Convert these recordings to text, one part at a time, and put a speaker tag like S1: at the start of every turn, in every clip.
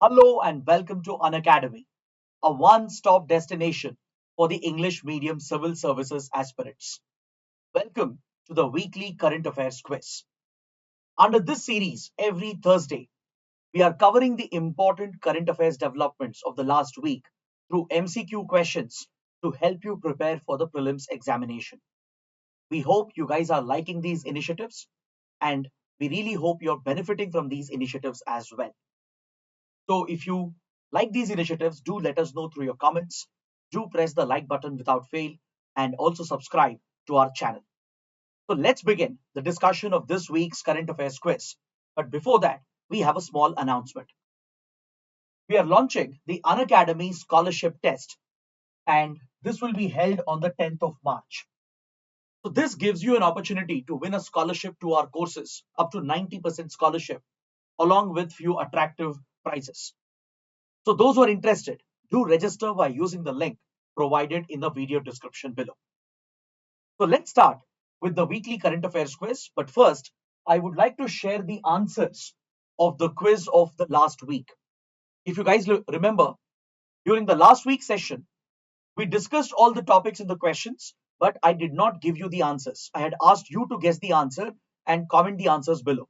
S1: Hello and welcome to Unacademy, a one-stop destination for the English medium civil services aspirants. Welcome to the weekly current affairs quiz. Under this series, every Thursday, we are covering the important current affairs developments of the last week through MCQ questions to help you prepare for the prelims examination. We hope you guys are liking these initiatives and we really hope you're benefiting from these initiatives as well. So if you like these initiatives, do let us know through your comments. Do press the like button without fail and also subscribe to our channel. So let's begin the discussion of this week's current affairs quiz. But before that, we have a small announcement. We are launching the Unacademy scholarship test and this will be held on the 10th of March. So this gives you an opportunity to win a scholarship to our courses, up to 90% scholarship, along with few attractive prizes. So those who are interested, do register by using the link provided in the video description below. So let's start with the weekly current affairs quiz. But first, I would like to share the answers of the quiz of the last week. If you guys remember, during the last week's session, we discussed all the topics in the questions, but I did not give you the answers. I had asked you to guess the answer and comment the answers below.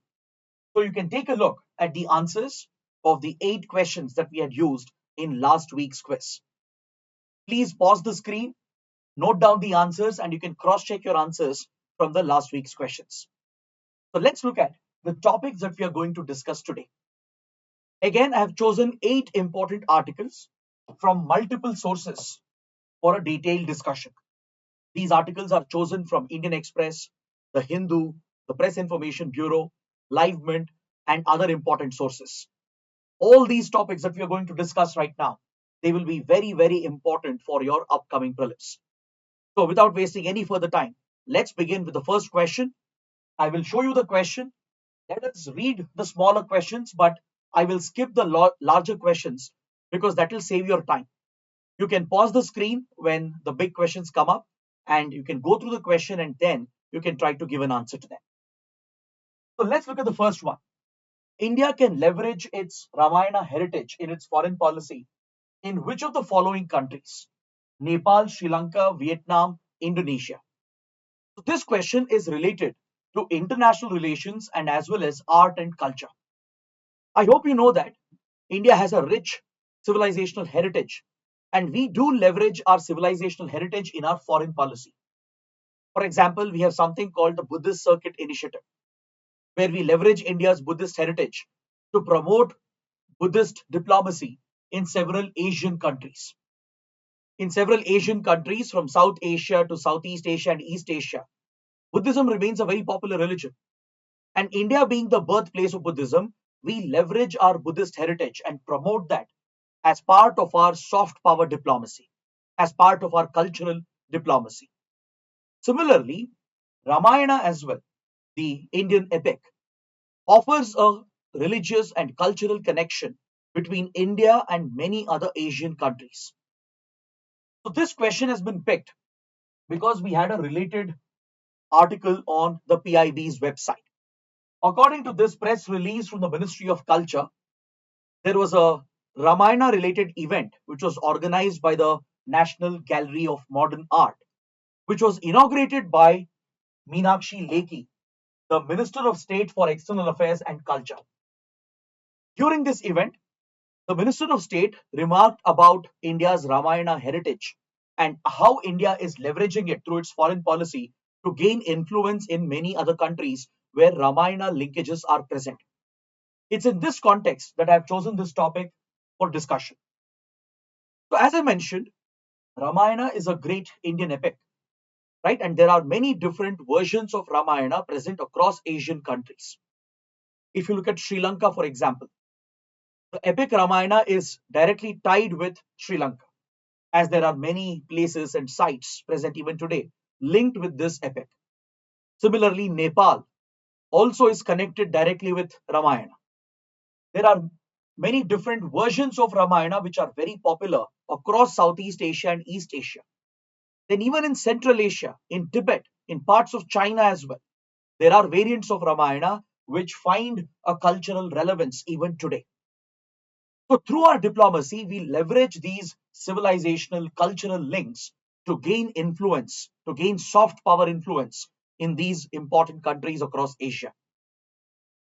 S1: So you can take a look at the answers of the 8 questions that we had used in last week's quiz. Please pause the screen, note down the answers, and you can cross-check your answers from the last week's questions. So let's look at the topics that we are going to discuss today. Again, I have chosen 8 important articles from multiple sources for a detailed discussion. These articles are chosen from Indian Express, The Hindu, the Press Information Bureau, LiveMint, and other important sources. All these topics that we are going to discuss right now, they will be very, very important for your upcoming prelims. So without wasting any further time, let's begin with the first question. I will show you the question. Let us read the smaller questions, but I will skip the larger questions because that will save your time. You can pause the screen when the big questions come up and you can go through the question and then you can try to give an answer to them. So let's look at the first one. India can leverage its Ramayana heritage in its foreign policy in which of the following countries? Nepal, Sri Lanka, Vietnam, Indonesia. So this question is related to international relations and as well as art and culture. I hope you know that India has a rich civilizational heritage and we do leverage our civilizational heritage in our foreign policy. For example, we have something called the Buddhist Circuit Initiative, where we leverage India's Buddhist heritage to promote Buddhist diplomacy in several Asian countries. In several Asian countries from South Asia to Southeast Asia and East Asia, Buddhism remains a very popular religion. And India being the birthplace of Buddhism, we leverage our Buddhist heritage and promote that as part of our soft power diplomacy, as part of our cultural diplomacy. Similarly, Ramayana as well, the Indian epic, offers a religious and cultural connection between India and many other Asian countries. So this question has been picked because we had a related article on the PIB's website. According to this press release from the Ministry of Culture, there was a Ramayana related event which was organized by the National Gallery of Modern Art, which was inaugurated by Meenakshi Lekhi, the Minister of State for External Affairs and Culture. During this event, the Minister of State remarked about India's Ramayana heritage and how India is leveraging it through its foreign policy to gain influence in many other countries where Ramayana linkages are present. It's in this context that I have chosen this topic for discussion. So as I mentioned, Ramayana is a great Indian epic, right? And there are many different versions of Ramayana present across Asian countries. If you look at Sri Lanka, for example, the epic Ramayana is directly tied with Sri Lanka, as there are many places and sites present even today linked with this epic. Similarly, Nepal also is connected directly with Ramayana. There are many different versions of Ramayana which are very popular across Southeast Asia and East Asia. Then even in Central Asia, in Tibet, in parts of China as well, there are variants of Ramayana which find a cultural relevance even today. So through our diplomacy, we leverage these civilizational cultural links to gain influence, to gain soft power influence in these important countries across Asia.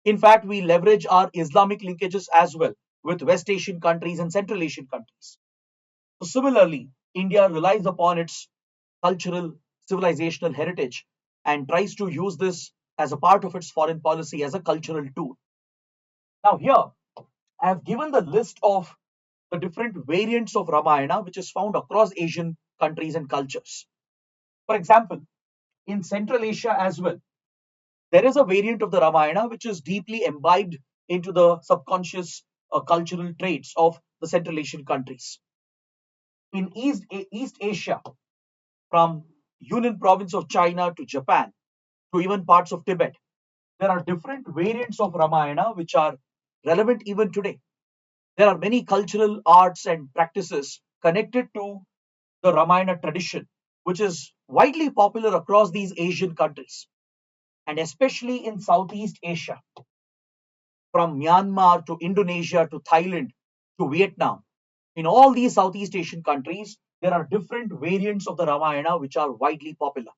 S1: In fact, we leverage our Islamic linkages as well with West Asian countries and Central Asian countries. So similarly, India relies upon its cultural, civilizational heritage and tries to use this as a part of its foreign policy as a cultural tool. Now, here I have given the list of the different variants of Ramayana which is found across Asian countries and cultures. For example, in Central Asia as well, there is a variant of the Ramayana which is deeply imbibed into the subconscious cultural traits of the Central Asian countries. In East Asia, from Yunnan province of China to Japan to even parts of Tibet, there are different variants of Ramayana which are relevant even today. There are many cultural arts and practices connected to the Ramayana tradition, which is widely popular across these Asian countries, and especially in Southeast Asia, from Myanmar to Indonesia to Thailand to Vietnam. In all these Southeast Asian countries, there are different variants of the Ramayana which are widely popular.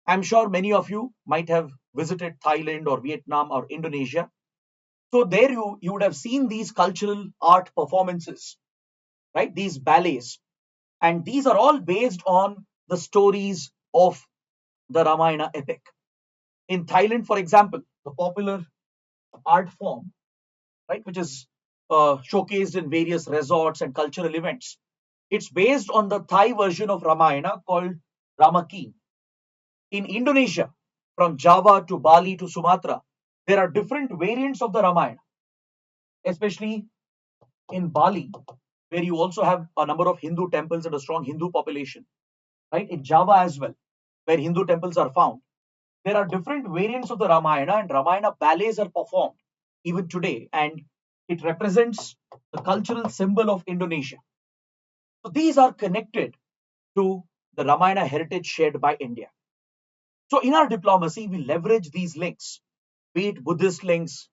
S1: I'm sure many of you might have visited Thailand or Vietnam or Indonesia. So there you would have seen these cultural art performances, right? These ballets. And these are all based on the stories of the Ramayana epic. In Thailand, for example, the popular art form, right, which is showcased in various resorts and cultural events, it's based on the Thai version of Ramayana called Ramakeen. In Indonesia, from Java to Bali to Sumatra, there are different variants of the Ramayana, especially in Bali, where you also have a number of Hindu temples and a strong Hindu population, right? In Java as well, where Hindu temples are found. There are different variants of the Ramayana, and Ramayana ballets are performed even today, and it represents the cultural symbol of Indonesia. So these are connected to the Ramayana heritage shared by India. So in our diplomacy, we leverage these links, be it Buddhist links,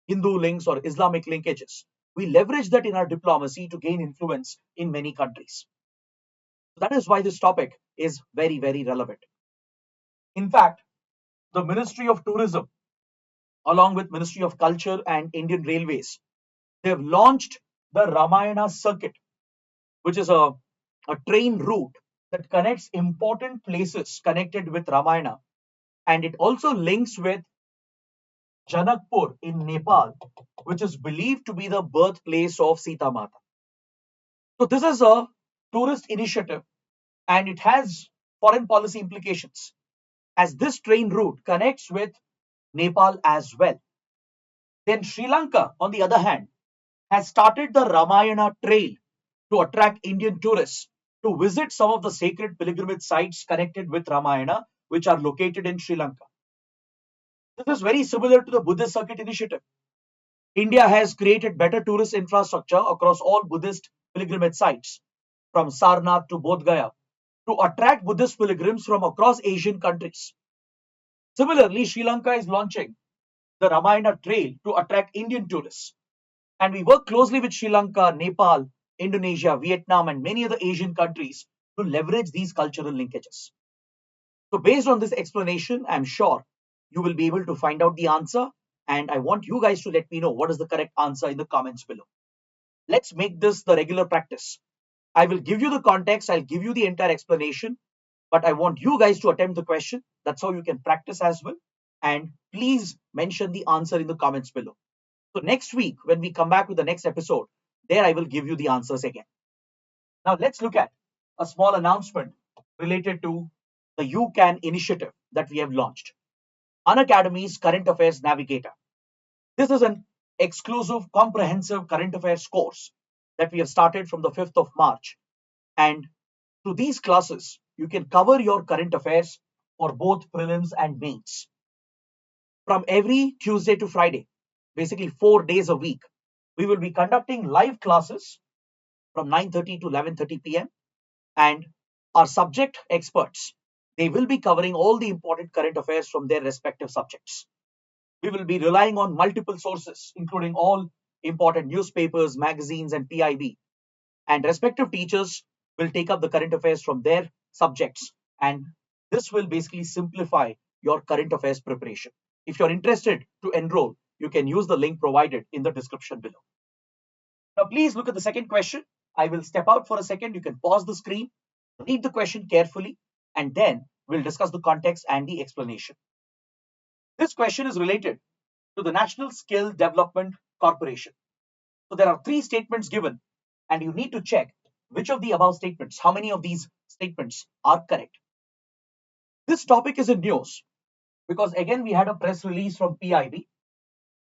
S1: Hindu links, or Islamic linkages. We leverage that in our diplomacy to gain influence in many countries. So that is why this topic is very, very relevant. In fact, the Ministry of Tourism, along with Ministry of Culture and Indian Railways, they have launched the Ramayana Circuit, which is a train route that connects important places connected with Ramayana, and it also links with Janakpur in Nepal, which is believed to be the birthplace of Sita Mata. So this is a tourist initiative, and it has foreign policy implications, as this train route connects with Nepal as well. Then Sri Lanka, on the other hand, has started the Ramayana Trail to attract Indian tourists to visit some of the sacred pilgrimage sites connected with Ramayana, which are located in Sri Lanka. This is very similar to the Buddhist Circuit initiative. India has created better tourist infrastructure across all Buddhist pilgrimage sites, from Sarnath to Bodh Gaya, to attract Buddhist pilgrims from across Asian countries. Similarly, Sri Lanka is launching the Ramayana Trail to attract Indian tourists. And we work closely with Sri Lanka, Nepal, Indonesia, Vietnam, and many other Asian countries to leverage these cultural linkages. So based on this explanation, I'm sure you will be able to find out the answer, and I want you guys to let me know what is the correct answer in the comments below. Let's make this the regular practice. I will give you the context, I'll give you the entire explanation, but I want you guys to attempt the question. That's how you can practice as well. And please mention the answer in the comments below. So next week, when we come back with the next episode, there I will give you the answers again. Now let's look at a small announcement related to the UCAN initiative that we have launched. Unacademy's Current Affairs Navigator. This is an exclusive, comprehensive current affairs course that we have started from the 5th of March. And through these classes, you can cover your current affairs for both prelims and mains. From every Tuesday to Friday, basically 4 days a week, we will be conducting live classes from 9:30 to 11:30 p.m. And our subject experts, they will be covering all the important current affairs from their respective subjects. We will be relying on multiple sources, including all important newspapers, magazines, and PIB. And respective teachers will take up the current affairs from their subjects. And this will basically simplify your current affairs preparation. If you're interested to enroll, you can use the link provided in the description below. Now, please look at the second question. I will step out for a second. You can pause the screen, read the question carefully, and then we'll discuss the context and the explanation. This question is related to the National Skill Development Corporation. So there are three statements given, and you need to check which of the above statements, how many of these statements are correct. This topic is in news because again we had a press release from PIB,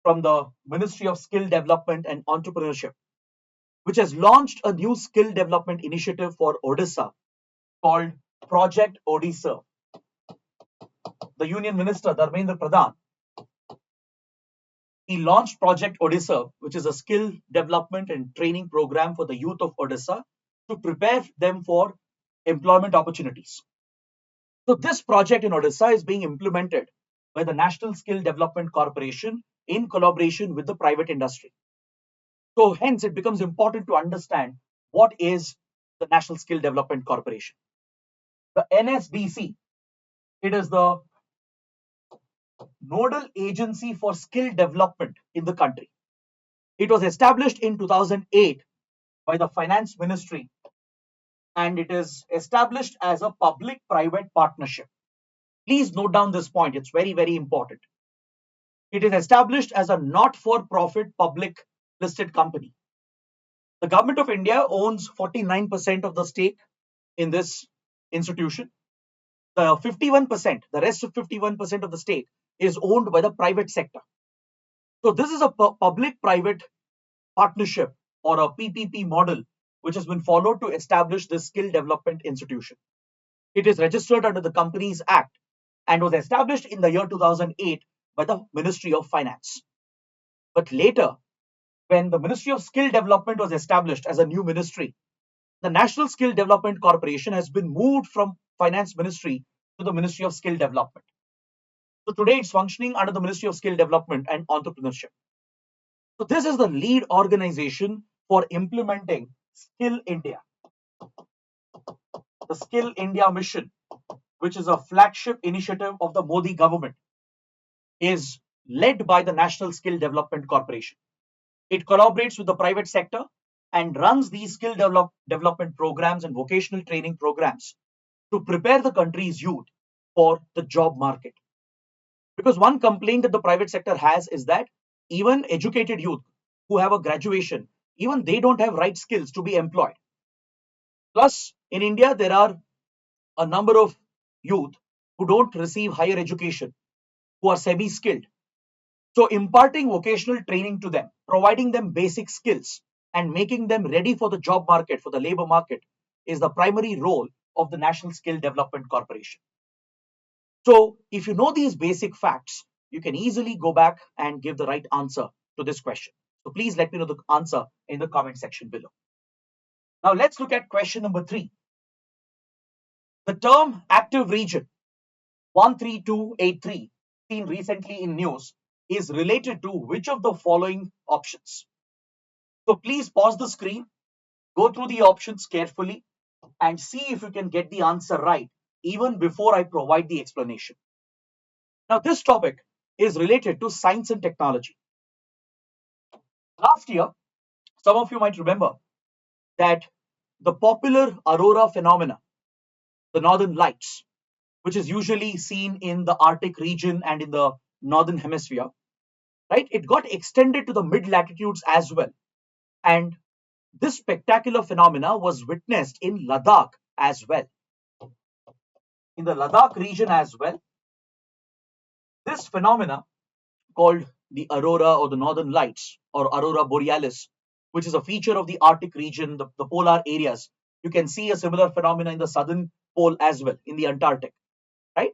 S1: from the Ministry of Skill Development and Entrepreneurship, which has launched a new skill development initiative for Odisha called Project Odisha. The Union Minister Dharmendra Pradhan, he launched Project Odisha, which is a skill development and training program for the youth of Odisha to prepare them for employment opportunities. So this project in Odisha is being implemented by the National Skill Development Corporation in collaboration with the private industry. So hence it becomes important to understand what is the National Skill Development Corporation. The NSDC, it is the nodal agency for skill development in the country. It was established in 2008 by the Finance Ministry, and it is established as a public-private partnership. Please note down this point. It's very, very important. It is established as a not-for-profit public listed company. The government of India owns 49% of the stake in this institution. The 51%, the rest of 51% of the stake is owned by the private sector. So this is a public-private partnership or a PPP model which has been followed to establish this skill development institution. It is registered under the Companies Act and was established in the year 2008 by the Ministry of Finance. But later, when the Ministry of Skill Development was established as a new ministry, the National Skill Development Corporation has been moved from Finance Ministry to the Ministry of Skill Development. So today it's functioning under the Ministry of Skill Development and Entrepreneurship. So this is the lead organization for implementing Skill India. The Skill India mission, which is a flagship initiative of the Modi government, is led by the National Skill Development Corporation. It collaborates with the private sector and runs these skill development programs and vocational training programs to prepare the country's youth for the job market. Because one complaint that the private sector has is that even educated youth who have a graduation, even they don't have right skills to be employed. Plus, in India, there are a number of youth who don't receive higher education, who are semi-skilled. So imparting vocational training to them, providing them basic skills and making them ready for the job market, for the labor market, is the primary role of the National Skill Development Corporation. So if you know these basic facts, you can easily go back and give the right answer to this question. So please let me know the answer in the comment section below. Now let's look at question number 3. The term active region 13283 seen recently in news is related to which of the following options? So please pause the screen, go through the options carefully and see if you can get the answer right even before I provide the explanation. Now this topic is related to science and technology. Last year, some of you might remember that the popular aurora phenomena, the northern lights, which is usually seen in the Arctic region and in the northern hemisphere, right? It got extended to the mid latitudes as well. And this spectacular phenomena was witnessed in Ladakh as well. In the Ladakh region as well, this phenomena called the aurora or the northern lights or aurora borealis, which is a feature of the Arctic region, the polar areas. You can see a similar phenomena in the southern pole as well, in the Antarctic, right?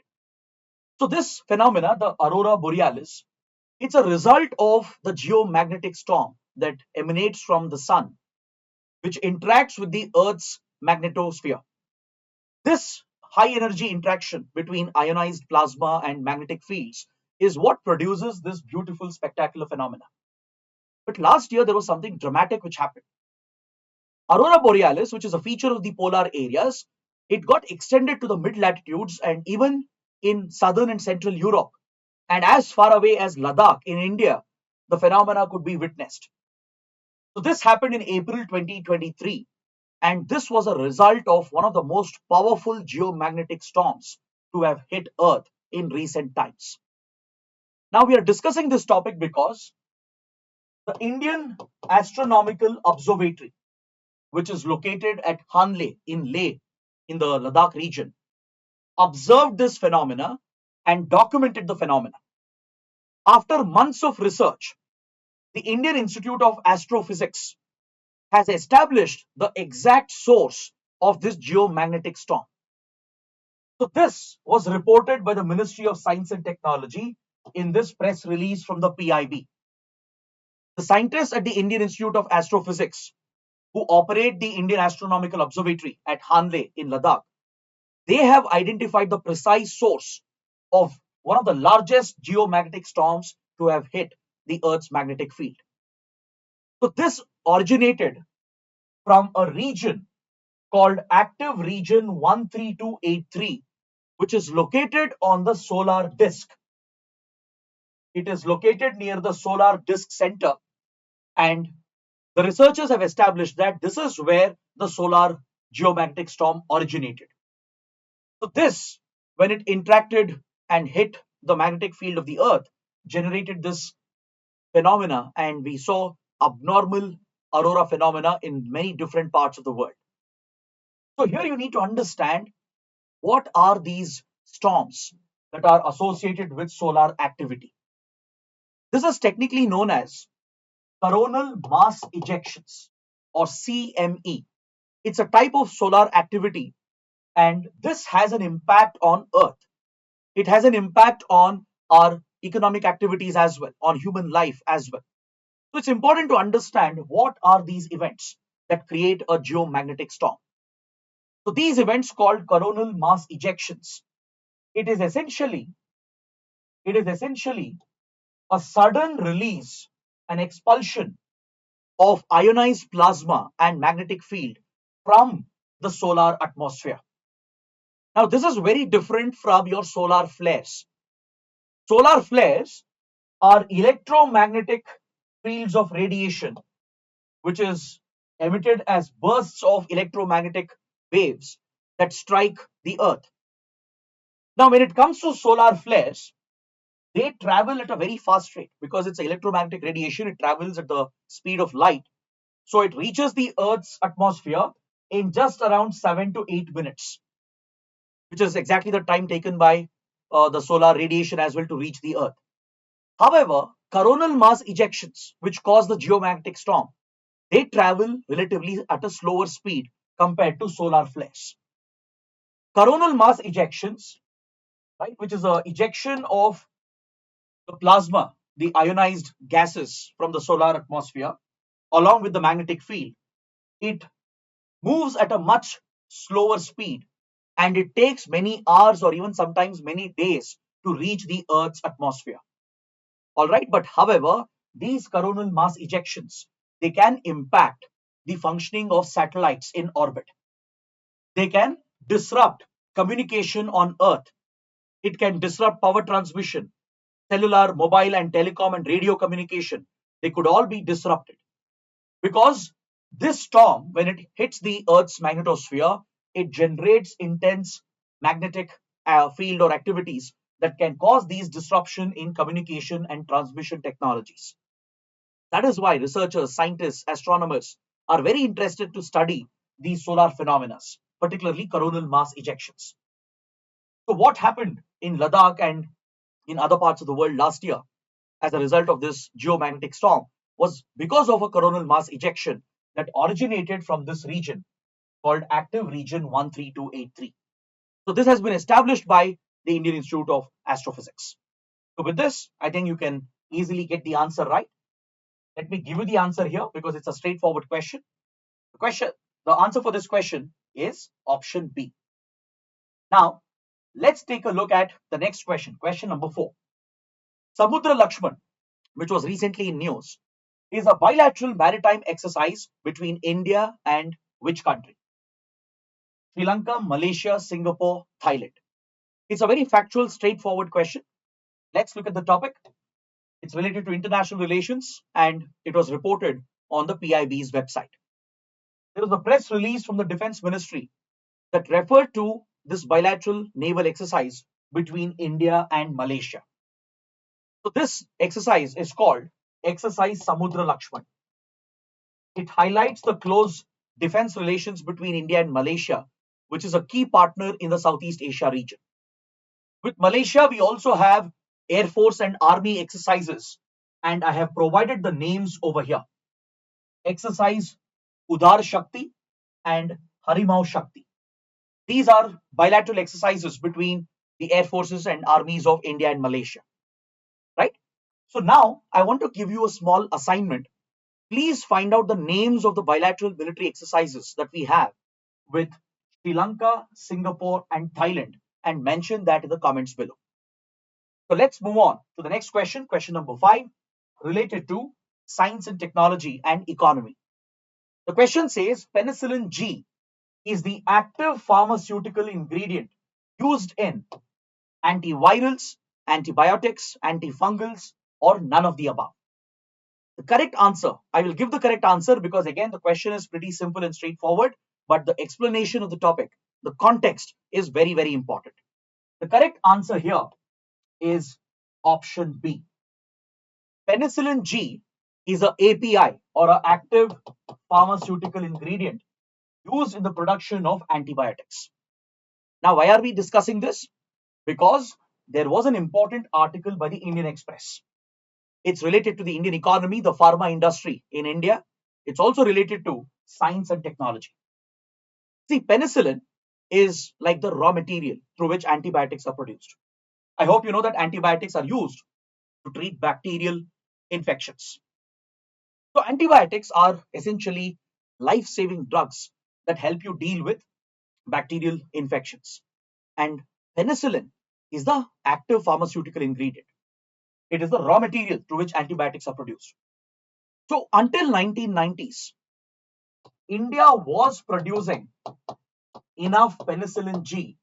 S1: So this phenomena, the aurora borealis, it's a result of the geomagnetic storm that emanates from the sun, which interacts with the Earth's magnetosphere. This high energy interaction between ionized plasma and magnetic fields is what produces this beautiful spectacular phenomena. But last year, there was something dramatic which happened. Aurora borealis, which is a feature of the polar areas, it got extended to the mid latitudes and even in southern and central Europe, and as far away as Ladakh in India, the phenomena could be witnessed. So this happened in April 2023, and this was a result of one of the most powerful geomagnetic storms to have hit Earth in recent times. Now we are discussing this topic because the Indian Astronomical Observatory, which is located at Hanle in Leh in the Ladakh region, observed this phenomena and documented the phenomena. After months of research, the Indian Institute of Astrophysics has established the exact source of this geomagnetic storm. So this was reported by the Ministry of Science and Technology in this press release from the PIB. The scientists at the Indian Institute of Astrophysics, who operate the Indian Astronomical Observatory at Hanle in Ladakh, they have identified the precise source of one of the largest geomagnetic storms to have hit the Earth's magnetic field. So this originated from a region called active region 13283, which is located on the solar disk. It is located near the solar disk center, and the researchers have established that this is where the solar geomagnetic storm originated. So this, when it interacted and hit the magnetic field of the Earth, generated this phenomena, and we saw abnormal aurora phenomena in many different parts of the world. So here you need to understand what are these storms that are associated with solar activity. This is technically known as coronal mass ejections, or CME. It's a type of solar activity, and this has an impact on Earth. It has an impact on our economic activities as well, on human life as well. So it's important to understand what are these events that create a geomagnetic storm. So these events called coronal mass ejections, it is essentially a sudden release and expulsion of ionized plasma and magnetic field from the solar atmosphere. Now this is very different from your solar flares. Solar flares are electromagnetic fields of radiation which is emitted as bursts of electromagnetic waves that strike the Earth. Now, when it comes to solar flares, they travel at a very fast rate because it's electromagnetic radiation. It travels at the speed of light. So it reaches the Earth's atmosphere in just around 7 to 8 minutes, which is exactly the time taken by the solar radiation as well to reach the Earth. However, coronal mass ejections, which cause the geomagnetic storm, they travel relatively at a slower speed compared to solar flares. Coronal mass ejections, right, which is a ejection of the plasma, the ionized gases from the solar atmosphere, along with the magnetic field, it moves at a much slower speed, and it takes many hours or even sometimes many days to reach the Earth's atmosphere. All right, but however, these coronal mass ejections, they can impact the functioning of satellites in orbit. They can disrupt communication on Earth. It can disrupt power transmission, cellular, mobile, and telecom and radio communication. They could all be disrupted because this storm, when it hits the Earth's magnetosphere, it generates intense magnetic field or activities that can cause these disruption in communication and transmission technologies. That is why researchers, scientists, astronomers are very interested to study these solar phenomena, particularly coronal mass ejections. So what happened in Ladakh and in other parts of the world last year as a result of this geomagnetic storm was because of a coronal mass ejection that originated from this region called active region 13283. So this has been established by the Indian Institute of Astrophysics. So with this, I think you can easily get the answer right. Let me give you the answer here because it's a straightforward question. The answer for this question is option B. Now, let's take a look at the next question, question number 4. Samudra Lakshman, which was recently in news, is a bilateral maritime exercise between India and which country? Sri Lanka, Malaysia, Singapore, Thailand. It's a very factual, straightforward question. Let's look at the topic. It's related to international relations and it was reported on the PIB's website. There was a press release from the Defense Ministry that referred to this bilateral naval exercise between India and Malaysia. So this exercise is called Exercise Samudra Laksamana. It highlights the close defense relations between India and Malaysia, which is a key partner in the Southeast Asia region. With Malaysia, we also have Air Force and Army exercises, and I have provided the names over here. Exercise Udar Shakti and Harimau Shakti. These are bilateral exercises between the air forces and armies of India and Malaysia, right? So now I want to give you a small assignment. Please find out the names of the bilateral military exercises that we have with Sri Lanka, Singapore, and Thailand, and mention that in the comments below. So let's move on to the next question, question number 5, related to science and technology and economy. The question says Penicillin G is the active pharmaceutical ingredient used in antivirals, antibiotics, antifungals, or none of the above. The correct answer, I will give the correct answer because again the question is pretty simple and straightforward, but the explanation of the topic, the context is very, very important. The correct answer here is option B. Penicillin G is a API or an active pharmaceutical ingredient used in the production of antibiotics. Now, why are we discussing this? Because there was an important article by the Indian Express. It's related to the Indian economy, the pharma industry in India. It's also related to science and technology. See, penicillin is like the raw material through which antibiotics are produced. I hope you know that antibiotics are used to treat bacterial infections. So antibiotics are essentially life-saving drugs that help you deal with bacterial infections. And penicillin is the active pharmaceutical ingredient. It is the raw material through which antibiotics are produced. So until 1990s, India was producing enough penicillin G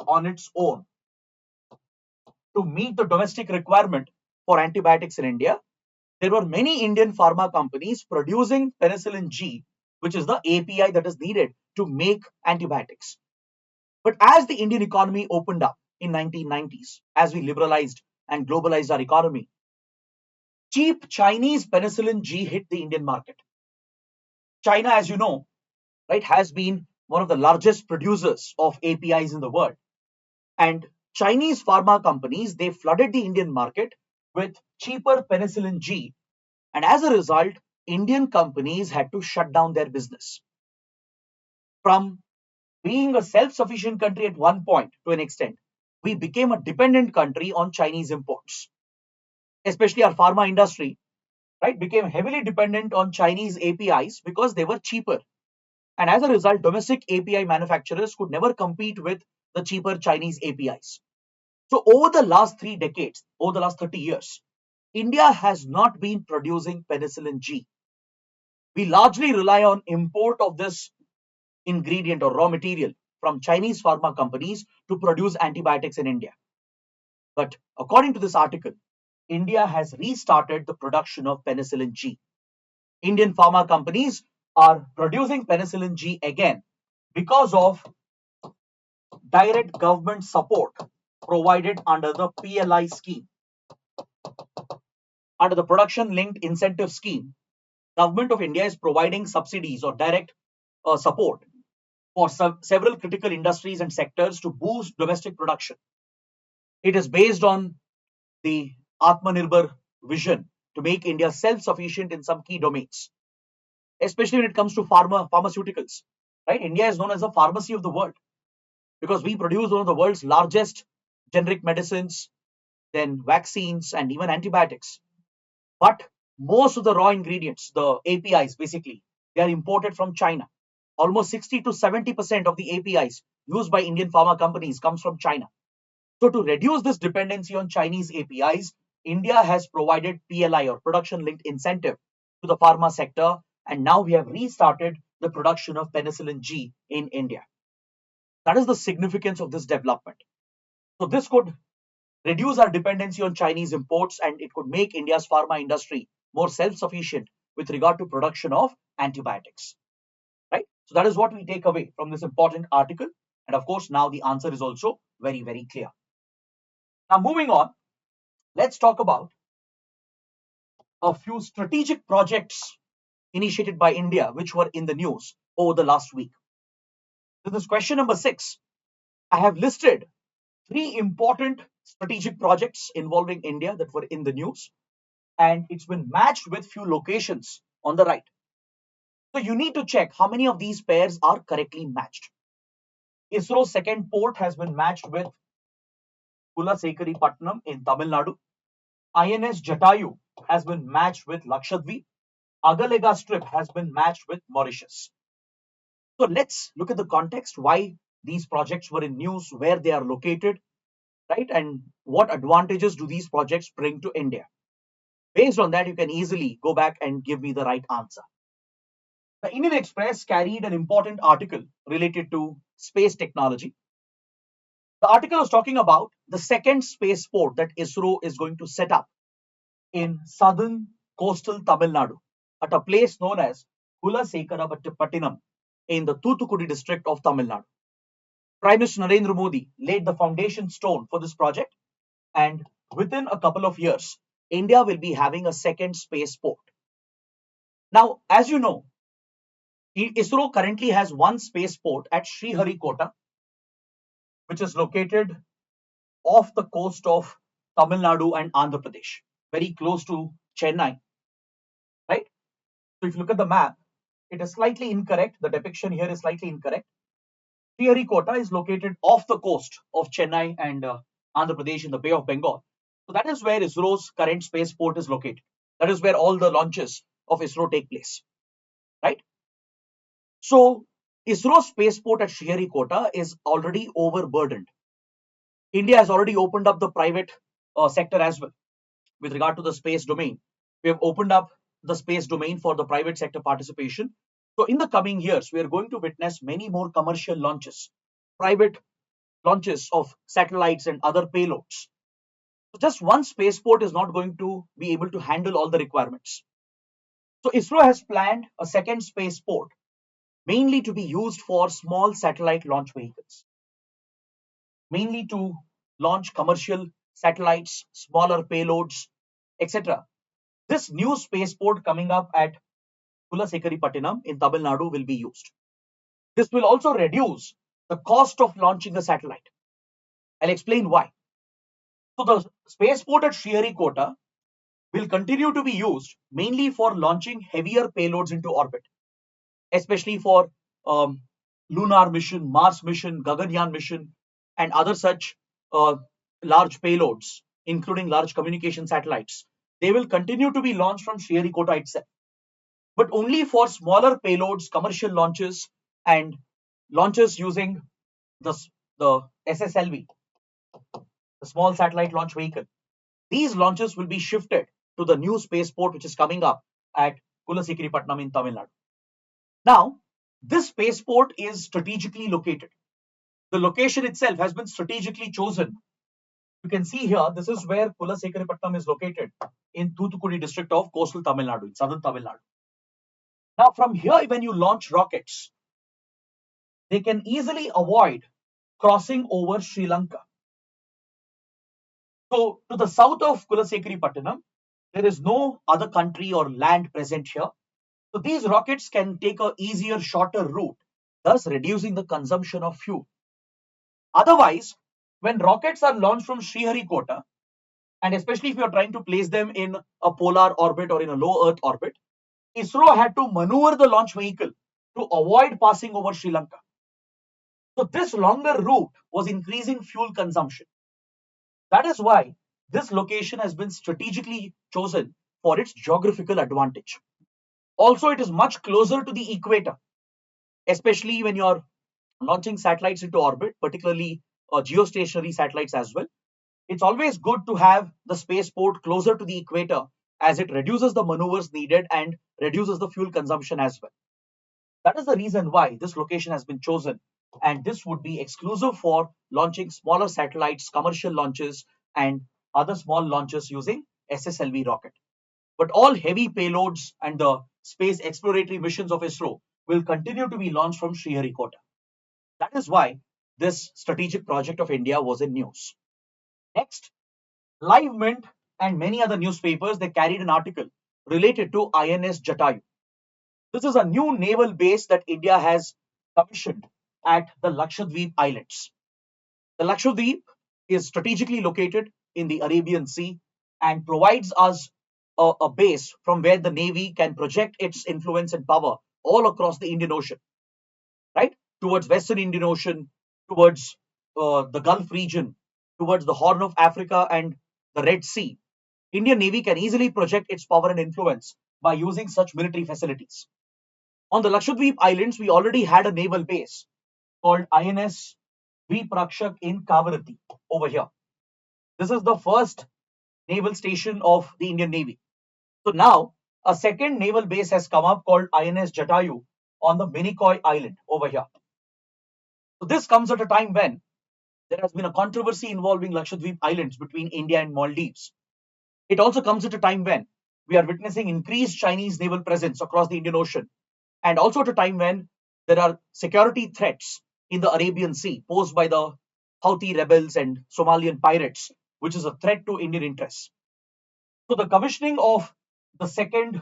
S1: on its own to meet the domestic requirement for antibiotics in India. There were many Indian pharma companies producing penicillin G, which is the API that is needed to make antibiotics. But as the Indian economy opened up in 1990s, as we liberalized and globalized our economy, cheap Chinese penicillin G hit the Indian market. China, as you know, right, has been one of the largest producers of APIs in the world. And Chinese pharma companies, they flooded the Indian market with cheaper penicillin G. And as a result, Indian companies had to shut down their business. From being a self-sufficient country at one point to an extent, we became a dependent country on Chinese imports. Especially our pharma industry, right, became heavily dependent on Chinese APIs because they were cheaper. And as a result, domestic API manufacturers could never compete with the cheaper Chinese APIs. So over the last 3 decades, over the last 30 years, India has not been producing penicillin G. We largely rely on import of this ingredient or raw material from Chinese pharma companies to produce antibiotics in India. But according to this article, India has restarted the production of penicillin G. Indian pharma companies are producing penicillin G again because of direct government support provided under the PLI scheme. Under the Production Linked Incentive Scheme, Government of India is providing subsidies or direct support for several critical industries and sectors to boost domestic production. It is based on the Atmanirbhar vision to make India self-sufficient in some key domains, especially when it comes to pharmaceuticals. Right? India is known as the pharmacy of the world because we produce one of the world's largest generic medicines, then vaccines, and even antibiotics. But most of the raw ingredients, the APIs basically, they are imported from China. Almost 60 to 70% of the APIs used by Indian pharma companies comes from China. So to reduce this dependency on Chinese APIs, India has provided PLI or production linked incentive to the pharma sector, and now we have restarted the production of Penicillin G in India. That is the significance of this development. So this could reduce our dependency on Chinese imports, and it could make India's pharma industry more self-sufficient with regard to production of antibiotics. Right? So that is what we take away from this important article. And of course, now the answer is also very, very clear. Now moving on, let's talk about a few strategic projects initiated by India which were in the news over the last week. This is question number 6. I have listed 3 important strategic projects involving India that were in the news, and it's been matched with few locations on the right. So you need to check how many of these pairs are correctly matched. ISRO's second port has been matched with Kulasekari in Tamil Nadu. INS Jatayu has been matched with Lakshadweep. Agalega strip has been matched with Mauritius. So let's look at the context, why these projects were in news, where they are located, right, and what advantages do these projects bring to India. Based on that, you can easily go back and give me the right answer. The Indian Express carried an important article related to space technology. The article was talking about the second spaceport that ISRO is going to set up in southern coastal Tamil Nadu at a place known as Kulasekara in the Thoothukudi district of Tamil Nadu. Prime Minister Narendra Modi laid the foundation stone for this project, and within a couple of years, India will be having a second spaceport. Now, as you know, ISRO currently has one spaceport at Sriharikota, which is located off the coast of Tamil Nadu and Andhra Pradesh, very close to Chennai, right? So if you look at the map, it is slightly incorrect. The depiction here is slightly incorrect. Sriharikota is located off the coast of Chennai and Andhra Pradesh in the Bay of Bengal. So that is where ISRO's current spaceport is located. That is where all the launches of ISRO take place, right? So ISRO's spaceport at Sriharikota is already overburdened. India has already opened up the private sector as well with regard to the space domain. We have opened up the space domain for the private sector participation. So in the coming years, we are going to witness many more commercial launches, private launches of satellites and other payloads. So just one spaceport is not going to be able to handle all the requirements. So ISRO has planned a second spaceport, mainly to be used for small satellite launch vehicles, mainly to launch commercial satellites, smaller payloads, etc. This new spaceport coming up at Kulasekari in Tamil Nadu will be used. This will also reduce the cost of launching a satellite. I'll explain why. So the spaceport at Sriharikota will continue to be used mainly for launching heavier payloads into orbit, especially for lunar mission, Mars mission, Gaganyaan mission, and other such large payloads, including large communication satellites. They will continue to be launched from Sriharikota itself, but only for smaller payloads, commercial launches, and launches using the SSLV, the small satellite launch vehicle. These launches will be shifted to the new spaceport which is coming up at Kulasekari in Tamil Nadu. Now, this spaceport is strategically located. The location itself has been strategically chosen. You can see here, this is where Kulasekari is located in Thoothukudi district of coastal Tamil Nadu, in southern Tamil Nadu. Now, from here, when you launch rockets, they can easily avoid crossing over Sri Lanka. So, to the south of Kulasekari there is no other country or land present here. So, these rockets can take a easier, shorter route, thus reducing the consumption of fuel. Otherwise, when rockets are launched from Sriharikota, and especially if you are trying to place them in a polar orbit or in a low Earth orbit, ISRO had to maneuver the launch vehicle to avoid passing over Sri Lanka. So this longer route was increasing fuel consumption. That is why this location has been strategically chosen for its geographical advantage. Also, it is much closer to the equator, especially when you are launching satellites into orbit, particularly geostationary satellites as well. It's always good to have the spaceport closer to the equator, as it reduces the maneuvers needed and reduces the fuel consumption as well. That is the reason why this location has been chosen, and this would be exclusive for launching smaller satellites, commercial launches, and other small launches using SSLV rocket. But all heavy payloads and the space exploratory missions of ISRO will continue to be launched from Sriharikota. That is why this strategic project of India was in news. Next, Live Mint and many other newspapers, they carried an article related to INS Jatayu. This is a new naval base that India has commissioned at the Lakshadweep Islands. The Lakshadweep is strategically located in the Arabian Sea and provides us a base from where the Navy can project its influence and power all across the Indian Ocean, right? Towards Western Indian Ocean, towards the Gulf region, towards the Horn of Africa and the Red Sea. Indian Navy can easily project its power and influence by using such military facilities. On the Lakshadweep Islands, we already had a naval base called INS Rakshak in Kavaratti over here. This is the first naval station of the Indian Navy. So now a second naval base has come up called INS Jatayu on the Minicoy Island over here. So this comes at a time when there has been a controversy involving Lakshadweep Islands between India and Maldives. It also comes at a time when we are witnessing increased Chinese naval presence across the Indian Ocean, and also at a time when there are security threats in the Arabian Sea posed by the Houthi rebels and Somalian pirates, which is a threat to Indian interests. So the commissioning of the second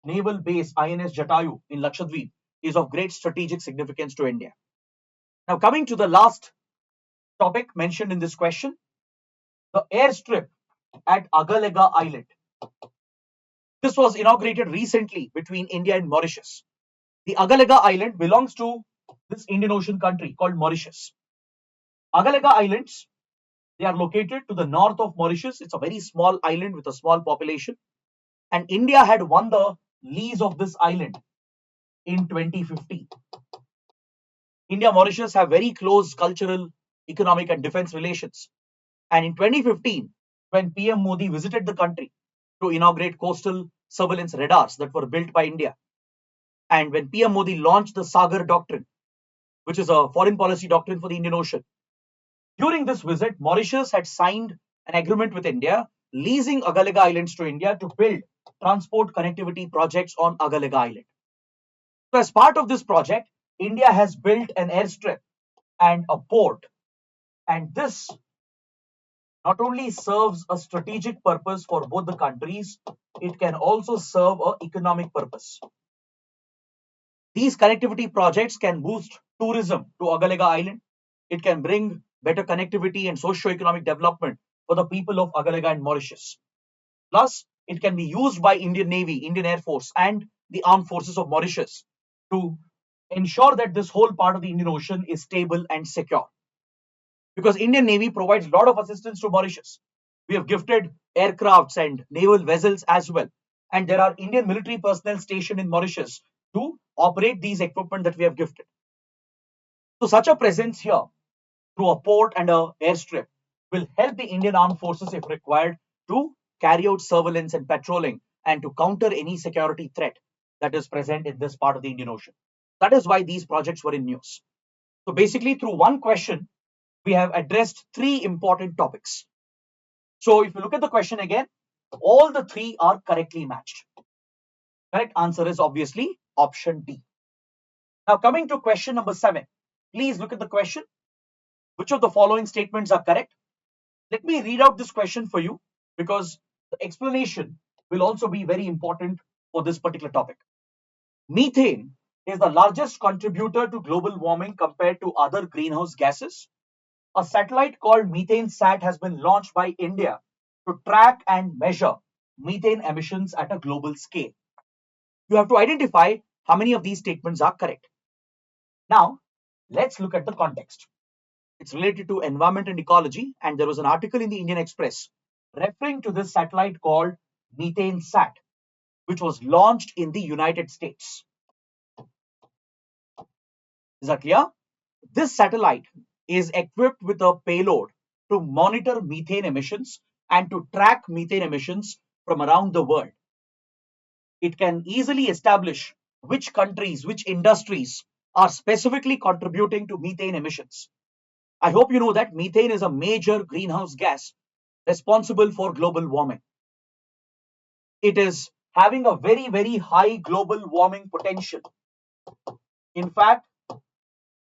S1: naval base, INS Jatayu in Lakshadweep, is of great strategic significance to India. Now coming to the last topic mentioned in this question, the airstrip at Agalega Island. This was inaugurated recently between India and Mauritius. The Agalega Island belongs to this Indian Ocean country called Mauritius. Agalega Islands, they are located to the north of Mauritius. It's a very small island with a small population. And India had won the lease of this island in 2015. India and Mauritius have very close cultural, economic and defense relations. And in 2015, when PM Modi visited the country to inaugurate coastal surveillance radars that were built by India, and when PM Modi launched the Sagar Doctrine, which is a foreign policy doctrine for the Indian Ocean, during this visit, Mauritius had signed an agreement with India, leasing Agalega Islands to India to build transport connectivity projects on Agalega Island. So as part of this project, India has built an airstrip and a port, and this not only serves a strategic purpose for both the countries, it can also serve an economic purpose. These connectivity projects can boost tourism to Agalega Island. It can bring better connectivity and socio-economic development for the people of Agalega and Mauritius. Plus, it can be used by Indian Navy, Indian Air Force, and the armed forces of Mauritius to ensure that this whole part of the Indian Ocean is stable and secure. Because Indian Navy provides a lot of assistance to Mauritius. We have gifted aircrafts and naval vessels as well. And there are Indian military personnel stationed in Mauritius to operate these equipment that we have gifted. So such a presence here through a port and an airstrip will help the Indian armed forces, if required, to carry out surveillance and patrolling and to counter any security threat that is present in this part of the Indian Ocean. That is why these projects were in news. So basically, through one question, we have addressed three important topics. So if you look at the question again, all the three are correctly matched. Correct answer is obviously option D. Now coming to question number 7, please look at the question. Which of the following statements are correct? Let me read out this question for you because the explanation will also be very important for this particular topic. Methane is the largest contributor to global warming compared to other greenhouse gases. A satellite called MethaneSAT has been launched by India to track and measure methane emissions at a global scale. You have to identify how many of these statements are correct. Now, let's look at the context. It's related to environment and ecology, and there was an article in the Indian Express referring to this satellite called MethaneSAT, which was launched in the United States. Is that clear? This satellite is equipped with a payload to monitor methane emissions and to track methane emissions from around the world it can easily establish which countries, which industries are specifically contributing to methane emissions. I hope you know that methane is a major greenhouse gas responsible for global warming. It is having a very, very high global warming potential. In fact,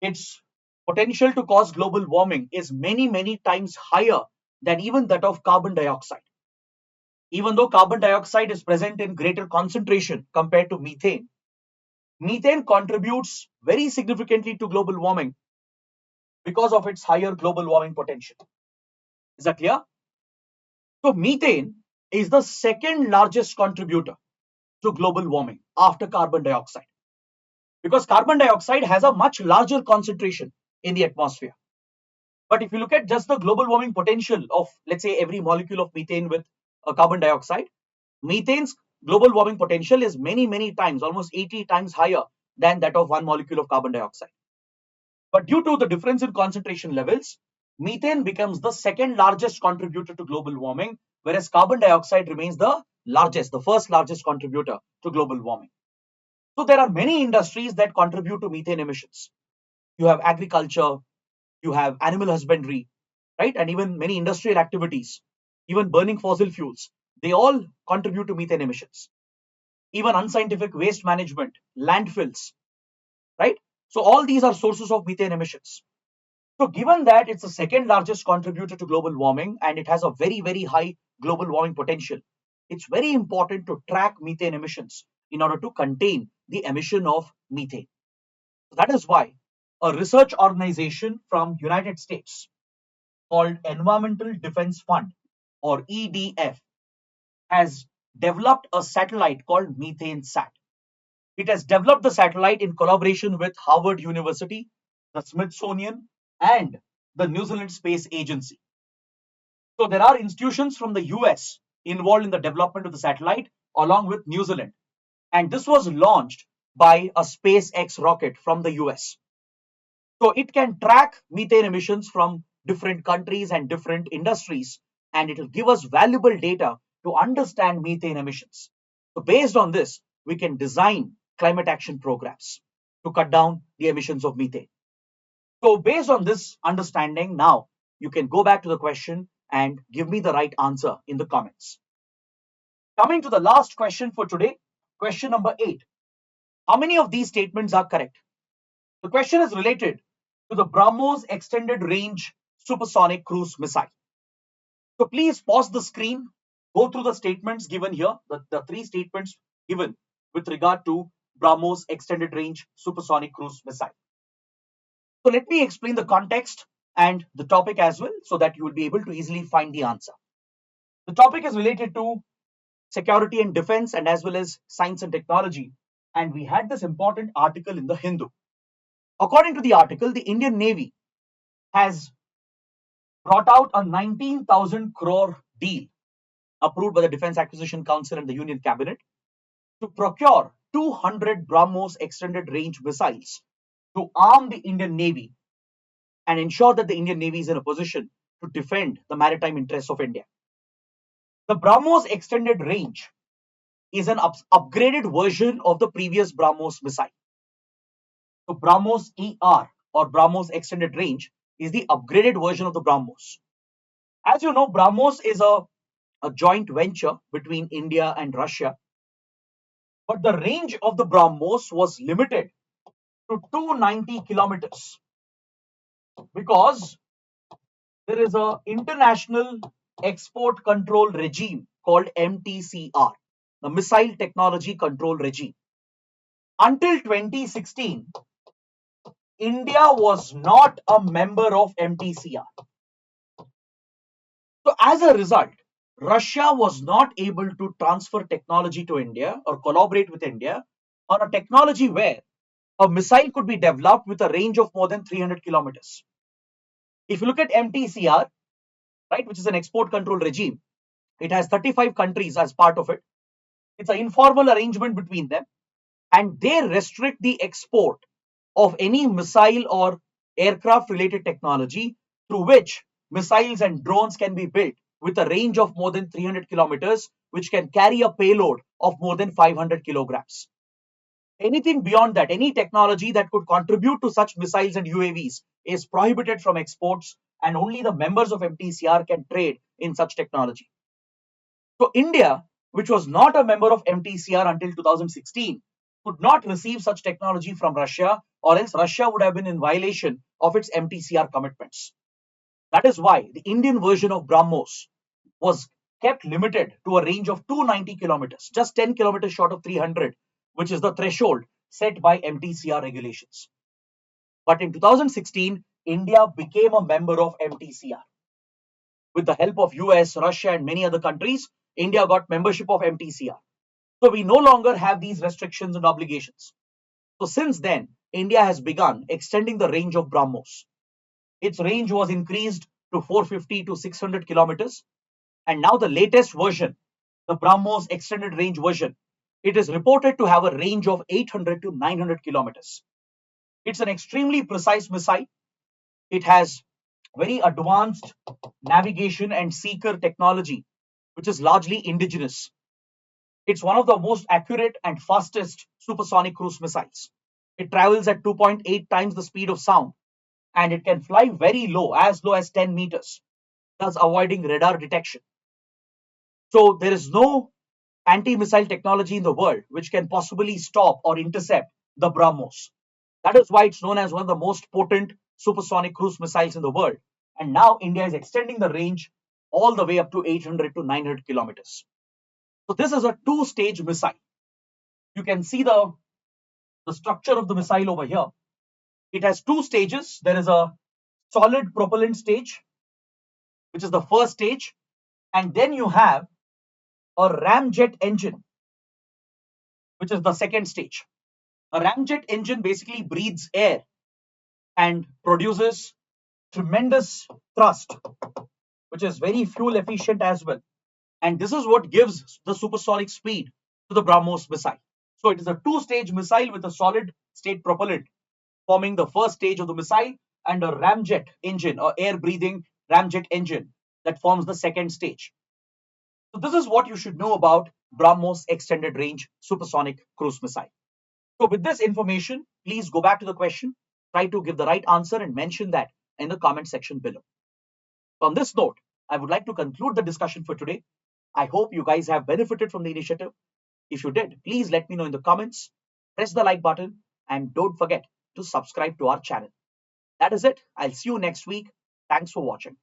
S1: its potential to cause global warming is many, many times higher than even that of carbon dioxide. Even though carbon dioxide is present in greater concentration compared to methane, methane contributes very significantly to global warming because of its higher global warming potential. Is that clear? So methane is the second largest contributor to global warming after carbon dioxide, because carbon dioxide has a much larger concentration in the atmosphere. But if you look at just the global warming potential of, let's say, every molecule of methane with carbon dioxide, methane's global warming potential is many, many times, almost 80 times higher than that of one molecule of carbon dioxide. But due to the difference in concentration levels, methane becomes the second largest contributor to global warming, whereas carbon dioxide remains the first largest contributor to global warming. So there are many industries that contribute to methane emissions. You have agriculture, you have animal husbandry, right? And even many industrial activities, even burning fossil fuels, they all contribute to methane emissions. Even unscientific waste management, landfills, right? So all these are sources of methane emissions. So given that it's the second largest contributor to global warming and it has a very, very high global warming potential, it's very important to track methane emissions in order to contain the emission of methane. That is why a research organization from United States called Environmental Defense Fund, or EDF, has developed a satellite called MethaneSAT. It has developed the satellite in collaboration with Harvard University, the Smithsonian, and the New Zealand Space Agency. So there are institutions from the US involved in the development of the satellite along with New Zealand. And this was launched by a SpaceX rocket from the US. So it can track methane emissions from different countries and different industries, and it will give us valuable data to understand methane emissions. So based on this, we can design climate action programs to cut down the emissions of methane. So based on this understanding, now you can go back to the question and give me the right answer in the comments. Coming to the last question for today, question number 8. How many of these statements are correct? The question is related to the BrahMos extended range supersonic cruise missile. So please pause the screen, go through the statements given here, the 3 statements given with regard to BrahMos extended range supersonic cruise missile. So let me explain the context and the topic as well so that you will be able to easily find the answer. The topic is related to security and defense and as well as science and technology. And we had this important article in the Hindu. According to the article, the Indian Navy has brought out a 19,000 crore deal approved by the Defense Acquisition Council and the Union Cabinet to procure 200 BrahMos extended range missiles to arm the Indian Navy and ensure that the Indian Navy is in a position to defend the maritime interests of India. The BrahMos extended range is an upgraded version of the previous BrahMos missile. So BrahMos ER or BrahMos extended range is the upgraded version of the BrahMos. As you know, BrahMos is a joint venture between India and Russia. But the range of the BrahMos was limited to 290 kilometers because there is an international export control regime called MTCR, the Missile Technology Control Regime. Until 2016, India was not a member of MTCR. So as a result, Russia was not able to transfer technology to India or collaborate with India on a technology where a missile could be developed with a range of more than 300 kilometers. If you look at MTCR, right, which is an export control regime, it has 35 countries as part of it. It's an informal arrangement between them, and they restrict the export of any missile or aircraft related technology through which missiles and drones can be built with a range of more than 300 kilometers, which can carry a payload of more than 500 kilograms. Anything beyond that, any technology that could contribute to such missiles and UAVs is prohibited from exports, and only the members of MTCR can trade in such technology. So India, which was not a member of MTCR until 2016, could not receive such technology from Russia, or else Russia would have been in violation of its MTCR commitments. That is why the Indian version of BrahMos was kept limited to a range of 290 kilometers, just 10 kilometers short of 300, which is the threshold set by MTCR regulations. But in 2016, India became a member of MTCR. With the help of US, Russia, and many other countries, India got membership of MTCR. So we no longer have these restrictions and obligations. So since then, India has begun extending the range of BrahMos. Its range was increased to 450 to 600 kilometers. And now the latest version, the BrahMos extended range version, it is reported to have a range of 800 to 900 kilometers. It's an extremely precise missile. It has very advanced navigation and seeker technology, which is largely indigenous. It's one of the most accurate and fastest supersonic cruise missiles. It travels at 2.8 times the speed of sound, and it can fly very low as 10 meters, thus avoiding radar detection. So there is no anti-missile technology in the world which can possibly stop or intercept the BrahMos. That is why it's known as one of the most potent supersonic cruise missiles in the world. And now India is extending the range all the way up to 800 to 900 kilometers. So this is a two-stage missile. You can see the structure of the missile over here. It has two stages. There is a solid propellant stage, which is the first stage. And then you have a ramjet engine, which is the second stage. A ramjet engine basically breathes air and produces tremendous thrust, which is very fuel efficient as well. And this is what gives the supersonic speed to the BrahMos missile. So it is a two-stage missile with a solid state propellant forming the first stage of the missile, and a ramjet engine, or air-breathing ramjet engine, that forms the second stage. So this is what you should know about BrahMos extended range supersonic cruise missile. So with this information, please go back to the question, try to give the right answer and mention that in the comment section below. So on this note, I would like to conclude the discussion for today. I hope you guys have benefited from the initiative. If you did, please let me know in the comments, press the like button, and don't forget to subscribe to our channel. That is it. I'll see you next week. Thanks for watching.